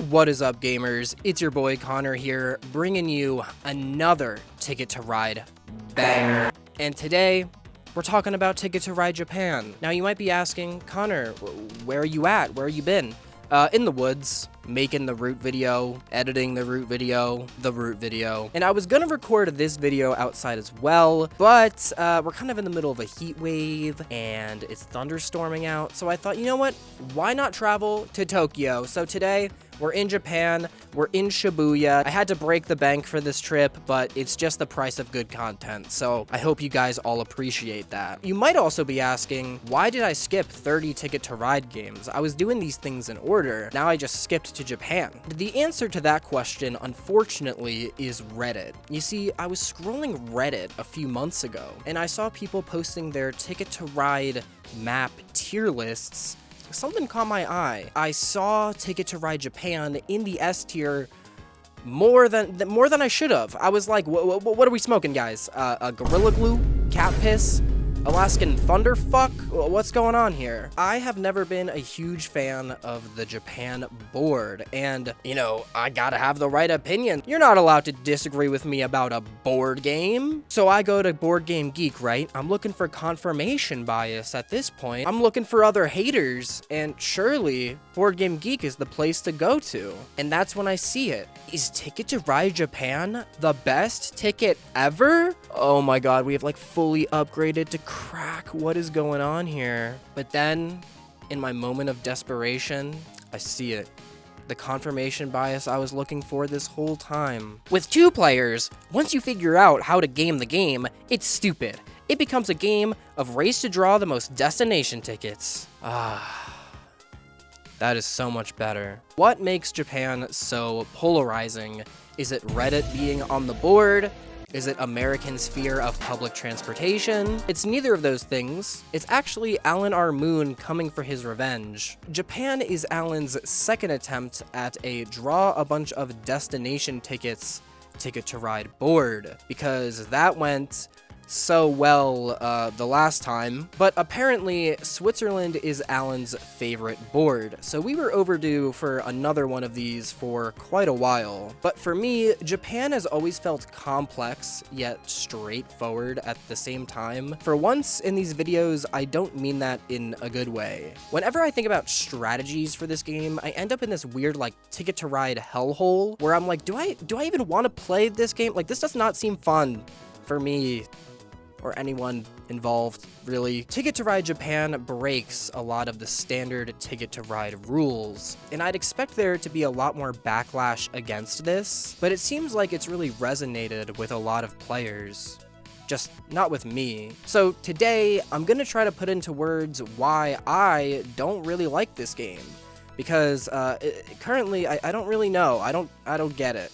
What is up, gamers? It's your boy Connor here, bringing you another Ticket to Ride banger. And today, we're talking about Ticket to Ride Japan. Now, you might be asking, Connor, where are you at? Where have you been? In the woods, making the route video, editing the route video, And I was gonna record this video outside as well, but we're kind of in the middle of a heat wave and it's thunderstorming out. So I thought, you know what? Why not travel to Tokyo? So today, we're in Japan, we're in Shibuya. I had to break the bank for this trip, but it's just the price of good content, so I hope you guys all appreciate that. You might also be asking, why did I skip 30 Ticket to Ride games? I was doing these things in order, now I just skipped to Japan. The answer to that question, unfortunately, is Reddit. You see, I was scrolling Reddit a few months ago, and I saw people posting their Ticket to Ride map tier lists. Something caught my eye. I saw Ticket to Ride Japan in the S tier more than I should have. I was like, what are we smoking, guys? Gorilla Glue? Cat Piss? Alaskan Thunderfuck? What's going on here? I have never been a huge fan of the Japan board, and, you know, I gotta have the right opinion. You're not allowed to disagree with me about a board game. So I go to Board Game Geek, right? I'm looking for confirmation bias at this point. I'm looking for other haters, and surely Board Game Geek is the place to go to. And that's when I see it. Is Ticket to Ride Japan the best ticket ever? Oh my god, we have like fully upgraded to crack. What is going on here? But then, in my moment of desperation, I see it. The confirmation bias I was looking for this whole time. With 2 players, once you figure out how to game the game, it's stupid. It becomes a game of race to draw the most destination tickets. That is so much better. What makes Japan so polarizing? Is it Reddit being on the board? Is it Americans' fear of public transportation? It's neither of those things. It's actually Alan R. Moon coming for his revenge. Japan is Alan's second attempt at a draw a bunch of destination tickets Ticket to Ride board, because that went so well the last time, but apparently Switzerland is Alan's favorite board, so we were overdue for another one of these for quite a while. But for me, Japan has always felt complex yet straightforward at the same time. For once in these videos, I don't mean that in a good way. Whenever I think about strategies for this game, I end up in this weird like Ticket to Ride hellhole where I'm like, do I even want to play this game? Like, this does not seem fun for me or anyone involved, really. Ticket to Ride Japan breaks a lot of the standard Ticket to Ride rules, and I'd expect there to be a lot more backlash against this, but it seems like it's really resonated with a lot of players. Just not with me. So today, I'm gonna try to put into words why I don't really like this game, because currently, I don't really know. I don't get it.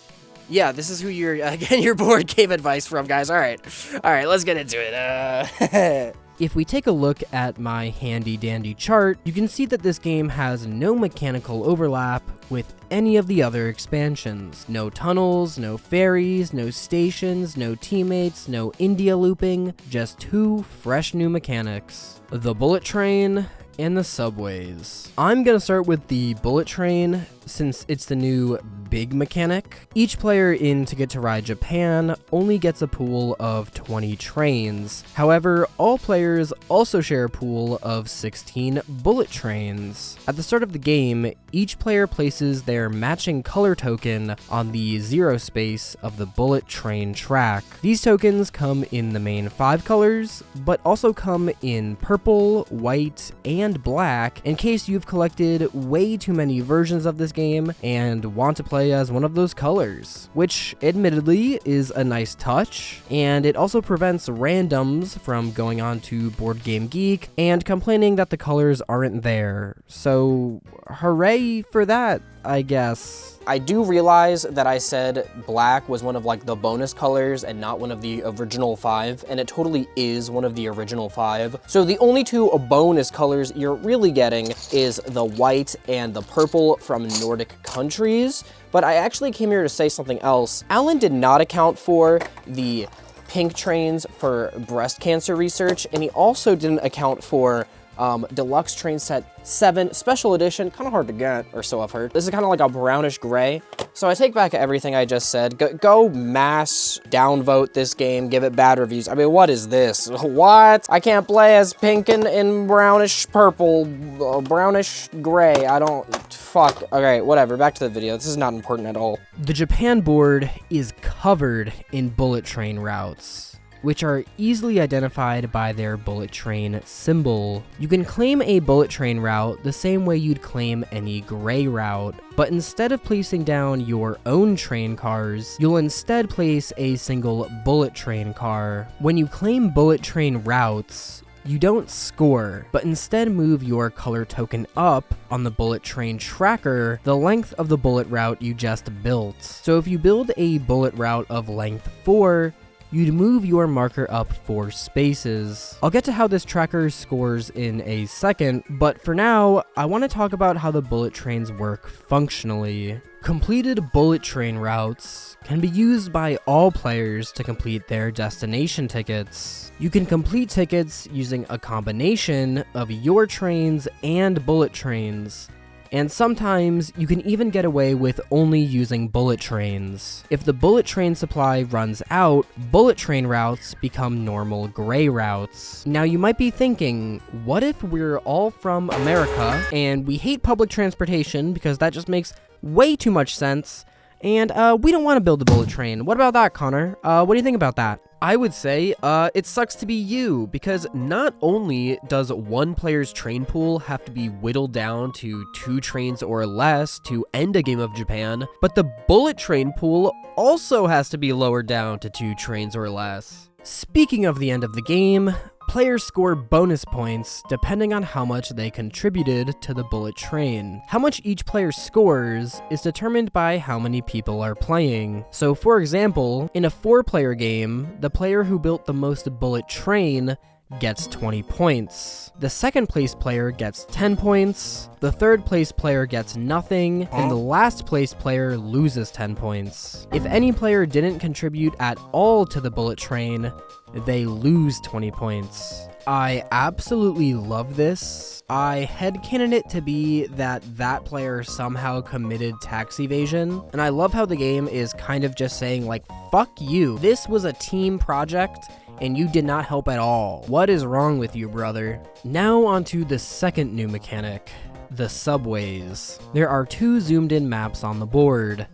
Yeah, this is who you're getting your board game advice from, guys. All right, let's get into it. If we take a look at my handy dandy chart, you can see that this game has no mechanical overlap with any of the other expansions. No tunnels, no ferries, no stations, no teammates, no India looping, just 2 fresh new mechanics: the bullet train and the subways. I'm gonna start with the bullet train since it's the new big mechanic. Each player in Ticket to Ride Japan only gets a pool of 20 trains. However, all players also share a pool of 16 bullet trains. At the start of the game, each player places their matching color token on the 0 space of the bullet train track. These tokens come in the main 5 colors, but also come in purple, white, and black in case you've collected way too many versions of this game and want to play as one of those colors, which admittedly is a nice touch, and it also prevents randoms from going on to Board Game Geek and complaining that the colors aren't there. So hooray for that, I guess. I do realize that I said black was one of like the bonus colors and not one of the original 5, and it totally is one of the original 5. So the only 2 bonus colors you're really getting is the white and the purple from Nordic countries. But I actually came here to say something else. Alan did not account for the pink trains for breast cancer research, and he also didn't account for Deluxe train set 7, special edition, kind of hard to get, or so I've heard. This is kind of like a brownish gray. So I take back everything I just said. Go mass downvote this game, give it bad reviews. I mean, what is this? What? I can't play as pink and brownish purple, brownish gray. I don't, fuck. Okay, whatever, back to the video. This is not important at all. The Japan board is covered in bullet train routes, which are easily identified by their bullet train symbol. You can claim a bullet train route the same way you'd claim any gray route, but instead of placing down your own train cars, you'll instead place a single bullet train car. When you claim bullet train routes, you don't score, but instead move your color token up on the bullet train tracker the length of the bullet route you just built. So if you build a bullet route of length 4, you'd move your marker up 4 spaces. I'll get to how this tracker scores in a second, but for now, I want to talk about how the bullet trains work functionally. Completed bullet train routes can be used by all players to complete their destination tickets. You can complete tickets using a combination of your trains and bullet trains, and sometimes you can even get away with only using bullet trains. If the bullet train supply runs out, bullet train routes become normal gray routes. Now you might be thinking, what if we're all from America and we hate public transportation because that just makes way too much sense, and we don't want to build a bullet train? What about that, Connor? What do you think about that? I would say, it sucks to be you, because not only does one player's train pool have to be whittled down to 2 trains or less to end a game of Japan, but the bullet train pool also has to be lowered down to 2 trains or less. Speaking of the end of the game, players score bonus points depending on how much they contributed to the bullet train. How much each player scores is determined by how many people are playing. So for example, in a 4-player game, the player who built the most bullet train gets 20 points. The second place player gets 10 points, the third place player gets nothing, and the last place player loses 10 points. If any player didn't contribute at all to the bullet train, they lose 20 points. I absolutely love this. I headcanon it to be that player somehow committed tax evasion, and I love how the game is kind of just saying like, fuck you. This was a team project, and you did not help at all. What is wrong with you, brother? Now onto the second new mechanic, the subways. There are 2 zoomed in maps on the board,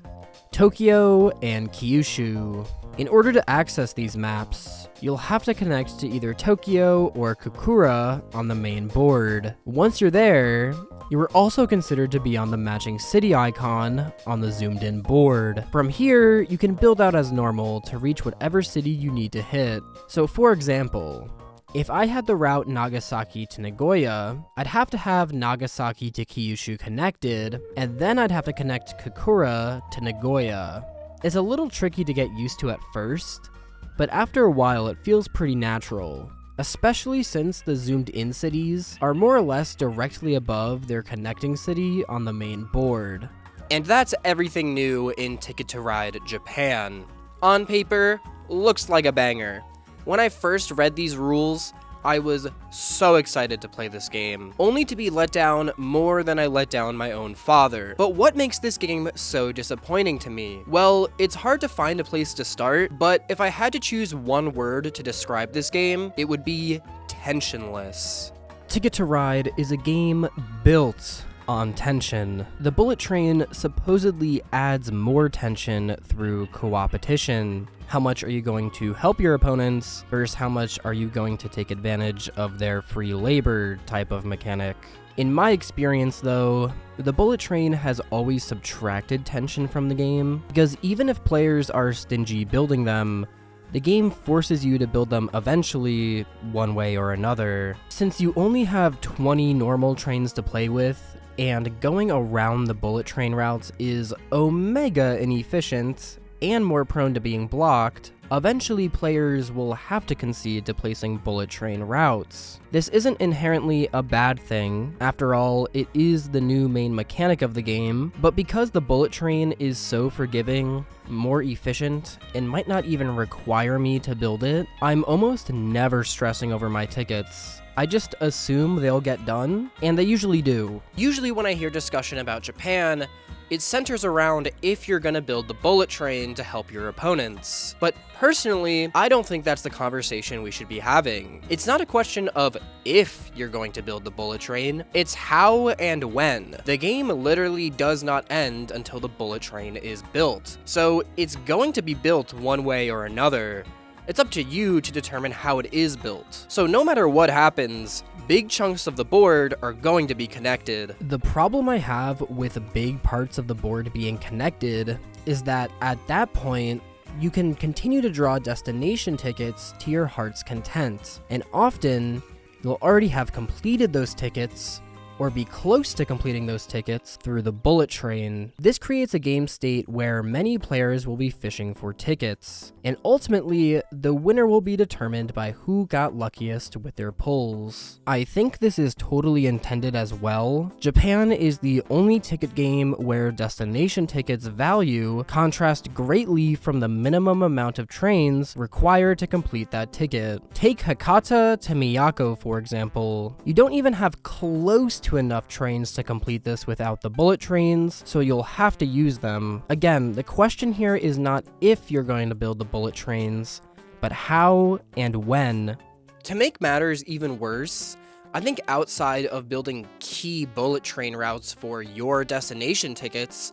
Tokyo and Kyushu. In order to access these maps, you'll have to connect to either Tokyo or Kokura on the main board. Once you're there, you are also considered to be on the matching city icon on the zoomed in board. From here, you can build out as normal to reach whatever city you need to hit. So for example, if I had the route Nagasaki to Nagoya, I'd have to have Nagasaki to Kyushu connected, and then I'd have to connect Kokura to Nagoya. It's a little tricky to get used to at first, but after a while it feels pretty natural, especially since the zoomed in cities are more or less directly above their connecting city on the main board. And that's everything new in Ticket to Ride Japan. On paper, looks like a banger. When I first read these rules, I was so excited to play this game, only to be let down more than I let down my own father. But what makes this game so disappointing to me? Well, it's hard to find a place to start, but if I had to choose one word to describe this game, it would be tensionless. Ticket to Ride is a game built on tension. The bullet train supposedly adds more tension through co-opetition. How much are you going to help your opponents versus how much are you going to take advantage of their free labor type of mechanic. In my experience though, the bullet train has always subtracted tension from the game, because even if players are stingy building them, the game forces you to build them eventually, one way or another. Since you only have 20 normal trains to play with, and going around the bullet train routes is omega inefficient and more prone to being blocked, eventually players will have to concede to placing bullet train routes. This isn't inherently a bad thing, after all, it is the new main mechanic of the game, but because the bullet train is so forgiving, more efficient, and might not even require me to build it, I'm almost never stressing over my tickets. I just assume they'll get done, and they usually do. Usually when I hear discussion about Japan, it centers around if you're gonna build the bullet train to help your opponents. But personally, I don't think that's the conversation we should be having. It's not a question of if you're going to build the bullet train, it's how and when. The game literally does not end until the bullet train is built. So it's going to be built one way or another. It's up to you to determine how it is built. So no matter what happens, big chunks of the board are going to be connected. The problem I have with big parts of the board being connected is that at that point, you can continue to draw destination tickets to your heart's content. And often, you'll already have completed those tickets or be close to completing those tickets through the bullet train. This creates a game state where many players will be fishing for tickets, and ultimately, the winner will be determined by who got luckiest with their pulls. I think this is totally intended as well. Japan is the only ticket game where destination tickets value contrast greatly from the minimum amount of trains required to complete that ticket. Take Hakata to Miyako, for example. You don't even have close to enough trains to complete this without the bullet trains, so you'll have to use them. Again, the question here is not if you're going to build the bullet trains, but how and when. To make matters even worse, I think outside of building key bullet train routes for your destination tickets,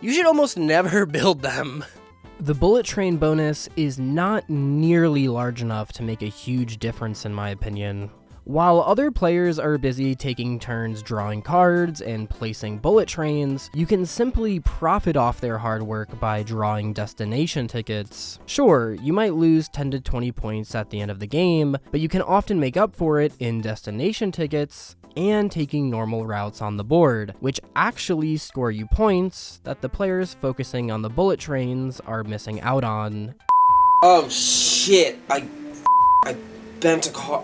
you should almost never build them. The bullet train bonus is not nearly large enough to make a huge difference in my opinion. While other players are busy taking turns drawing cards and placing bullet trains, you can simply profit off their hard work by drawing destination tickets. Sure, you might lose 10 to 20 points at the end of the game, but you can often make up for it in destination tickets and taking normal routes on the board, which actually score you points that the players focusing on the bullet trains are missing out on. Oh shit, I bent a car.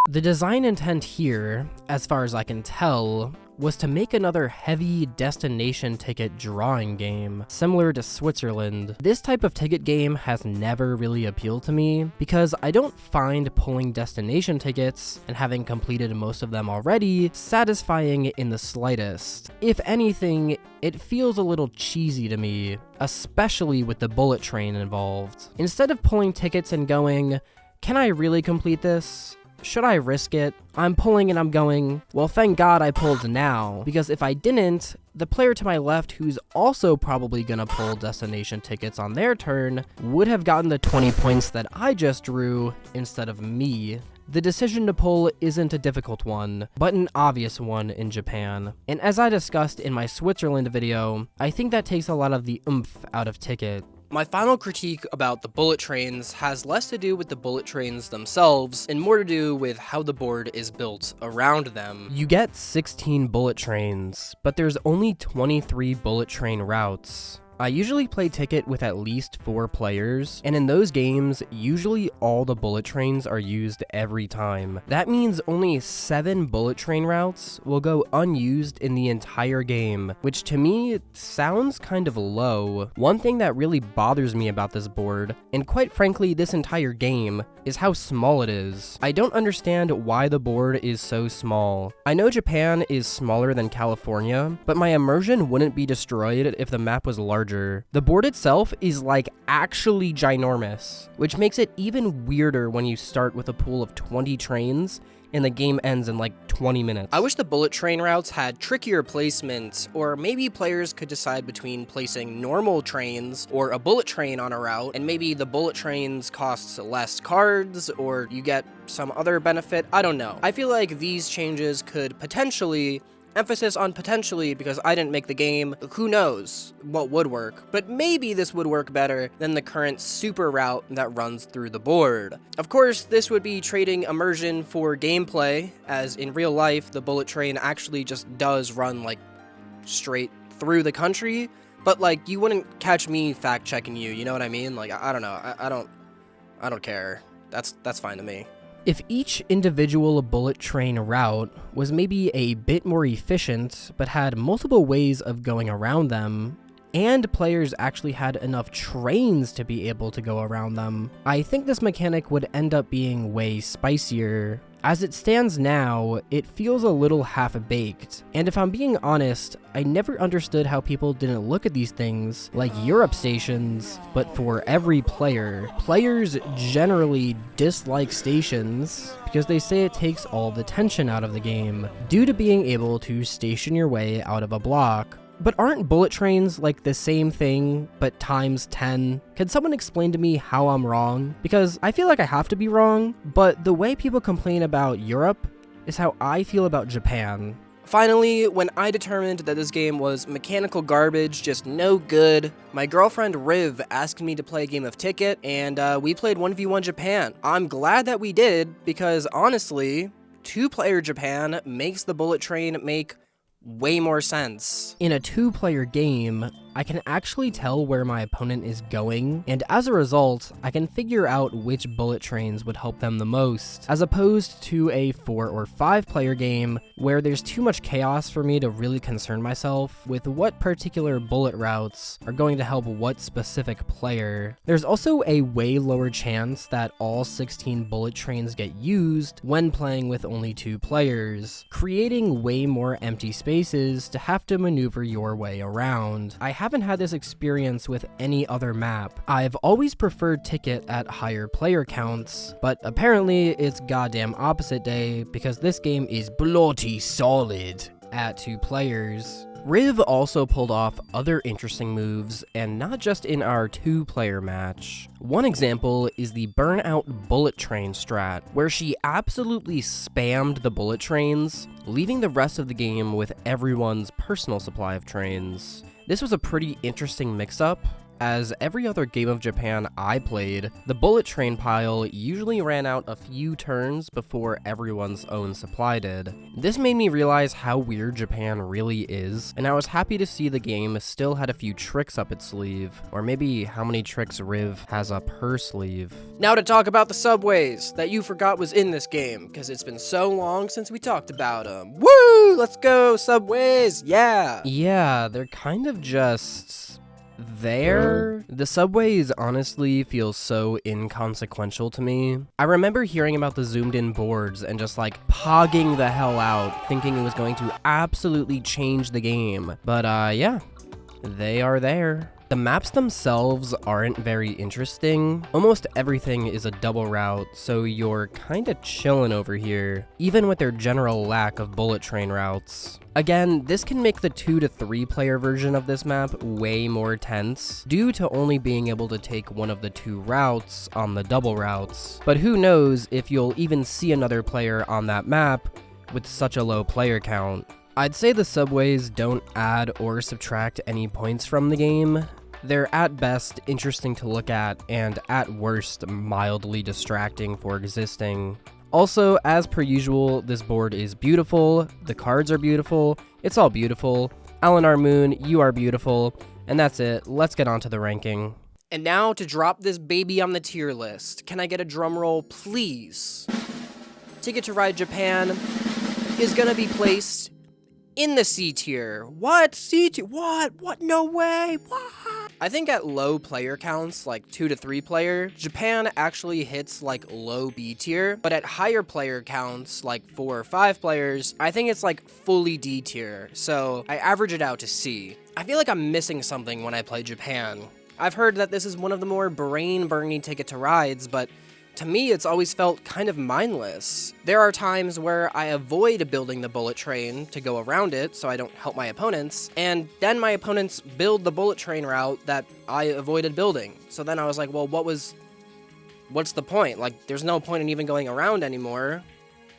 The design intent here, as far as I can tell, was to make another heavy destination ticket drawing game, similar to Switzerland. This type of ticket game has never really appealed to me, because I don't find pulling destination tickets, and having completed most of them already, satisfying in the slightest. If anything, it feels a little cheesy to me, especially with the bullet train involved. Instead of pulling tickets and going, can I really complete this? Should I risk it? I'm pulling and I'm going, well, thank God I pulled now, because if I didn't, the player to my left who's also probably gonna pull destination tickets on their turn would have gotten the 20 points that I just drew instead of me. The decision to pull isn't a difficult one, but an obvious one in Japan. And as I discussed in my Switzerland video, I think that takes a lot of the oomph out of ticket. My final critique about the bullet trains has less to do with the bullet trains themselves and more to do with how the board is built around them. You get 16 bullet trains, but there's only 23 bullet train routes. I usually play Ticket with at least 4 players, and in those games, usually all the bullet trains are used every time. That means only 7 bullet train routes will go unused in the entire game, which to me sounds kind of low. One thing that really bothers me about this board, and quite frankly this entire game, is how small it is. I don't understand why the board is so small. I know Japan is smaller than California, but my immersion wouldn't be destroyed if the map was larger. The board itself is like actually ginormous, which makes it even weirder when you start with a pool of 20 trains and the game ends in like 20 minutes. I wish the bullet train routes had trickier placement, or maybe players could decide between placing normal trains or a bullet train on a route, and maybe the bullet trains costs less cards, or you get some other benefit. I don't know. I feel like these changes could potentially, emphasis on potentially because I didn't make the game, who knows what would work, but maybe this would work better than the current super route that runs through the board. Of course, this would be trading immersion for gameplay, as in real life, the bullet train actually just does run like straight through the country, but like you wouldn't catch me fact checking you know what I mean? Like, I don't know, I don't care. That's fine to me. If each individual bullet train route was maybe a bit more efficient, but had multiple ways of going around them, and players actually had enough trains to be able to go around them, I think this mechanic would end up being way spicier. As it stands now, it feels a little half-baked, and if I'm being honest, I never understood how people didn't look at these things like Europe stations, but for every player. Players generally dislike stations because they say it takes all the tension out of the game, due to being able to station your way out of a block. But aren't bullet trains like the same thing, but times 10? Can someone explain to me how I'm wrong? Because I feel like I have to be wrong, but the way people complain about Europe is how I feel about Japan. Finally, when I determined that this game was mechanical garbage, just no good, my girlfriend Riv asked me to play a game of Ticket, and we played 1v1 Japan. I'm glad that we did, because honestly, 2-player Japan makes the bullet train make way more sense. In a 2-player game, I can actually tell where my opponent is going, and as a result, I can figure out which bullet trains would help them the most, as opposed to a 4 or 5-player game where there's too much chaos for me to really concern myself with what particular bullet routes are going to help what specific player. There's also a way lower chance that all 16 bullet trains get used when playing with only 2 players, creating way more empty spaces to have to maneuver your way around. I haven't had this experience with any other map. I've always preferred Ticket at higher player counts, but apparently it's goddamn opposite day because this game is bloody solid at 2 players. Riv also pulled off other interesting moves, and not just in our 2-player match. One example is the burnout bullet train strat, where she absolutely spammed the bullet trains, leaving the rest of the game with everyone's personal supply of trains. This was a pretty interesting mix-up, as every other game of Japan I played, the bullet train pile usually ran out a few turns before everyone's own supply did. This made me realize how weird Japan really is, and I was happy to see the game still had a few tricks up its sleeve, or maybe how many tricks Riv has up her sleeve. Now to talk about the subways that you forgot was in this game, because it's been so long since we talked about them. Woo! Let's go, subways! Yeah! Yeah, they're kind of just there. The subways honestly feel so inconsequential to me. I remember hearing about the zoomed in boards and just like pogging the hell out, thinking it was going to absolutely change the game. But yeah, they are there. The maps themselves aren't very interesting. Almost everything is a double route, so you're kinda chillin' over here, even with their general lack of bullet train routes. Again, this can make the 2 to 3 player version of this map way more tense, due to only being able to take one of the 2 routes on the double routes. But who knows if you'll even see another player on that map with such a low player count. I'd say the subways don't add or subtract any points from the game. They're at best interesting to look at, and at worst mildly distracting for existing. Also, as per usual, this board is beautiful, the cards are beautiful, it's all beautiful. Eleanor Moon, you are beautiful, and that's it. Let's get on to the ranking. And now to drop this baby on the tier list. Can I get a drum roll, please? Ticket to Ride Japan is gonna be placed in the C tier. What? C tier? What? No way. What? I think at low player counts, like 2 to 3 player, Japan actually hits like low B tier, but at higher player counts, like 4 or 5 players, I think it's like fully D tier, so I average it out to C. I feel like I'm missing something when I play Japan. I've heard that this is one of the more brain-burning Ticket to Rides, but to me, it's always felt kind of mindless. There are times where I avoid building the bullet train to go around it so I don't help my opponents, and then my opponents build the bullet train route that I avoided building. So then I was like, well, what's the point? Like, there's no point in even going around anymore.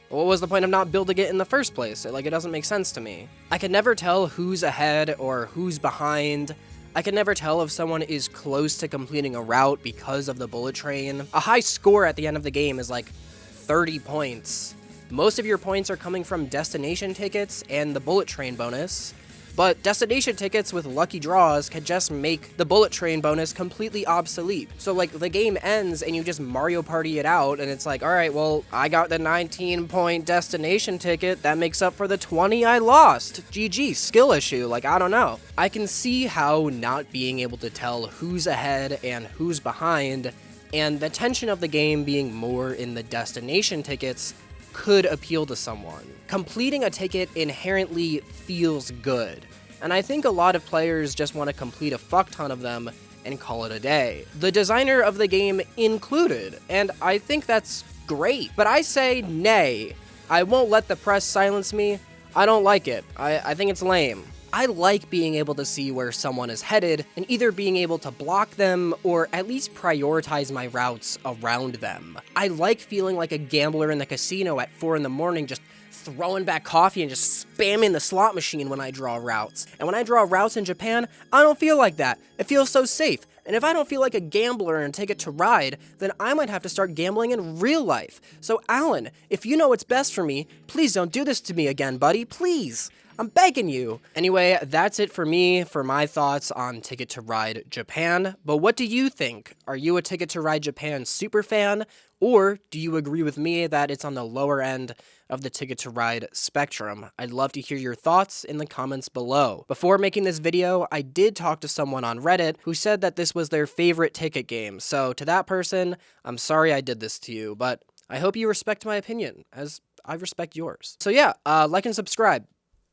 What was the point of not building it in the first place? Like, it doesn't make sense to me. I can never tell who's ahead or who's behind. I can never tell if someone is close to completing a route because of the bullet train. A high score at the end of the game is like 30 points. Most of your points are coming from destination tickets and the bullet train bonus, but destination tickets with lucky draws could just make the bullet train bonus completely obsolete. So like the game ends and you just Mario Party it out and it's like, all right, well, I got the 19-point destination ticket. That makes up for the 20 I lost. GG, skill issue, like, I don't know. I can see how not being able to tell who's ahead and who's behind, and the tension of the game being more in the destination tickets, could appeal to someone. Completing a ticket inherently feels good, and I think a lot of players just want to complete a fuck ton of them and call it a day. The designer of the game included, and I think that's great. But I say nay. I won't let the press silence me. I don't like it. I think it's lame. I like being able to see where someone is headed and either being able to block them or at least prioritize my routes around them. I like feeling like a gambler in the casino at 4 in the morning just throwing back coffee and just spamming the slot machine when I draw routes. And when I draw routes in Japan, I don't feel like that. It feels so safe. And if I don't feel like a gambler and take it to ride, then I might have to start gambling in real life. So Alan, if you know what's best for me, please don't do this to me again, buddy, please. I'm begging you. Anyway, that's it for me, for my thoughts on Ticket to Ride Japan. But what do you think? Are you a Ticket to Ride Japan super fan? Or do you agree with me that it's on the lower end of the Ticket to Ride spectrum? I'd love to hear your thoughts in the comments below. Before making this video, I did talk to someone on Reddit who said that this was their favorite ticket game. So to that person, I'm sorry I did this to you, but I hope you respect my opinion, as I respect yours. So yeah, like and subscribe.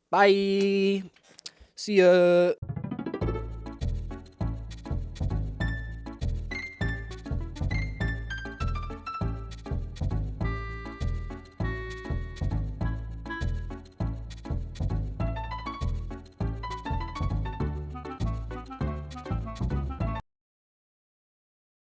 Bye. See ya.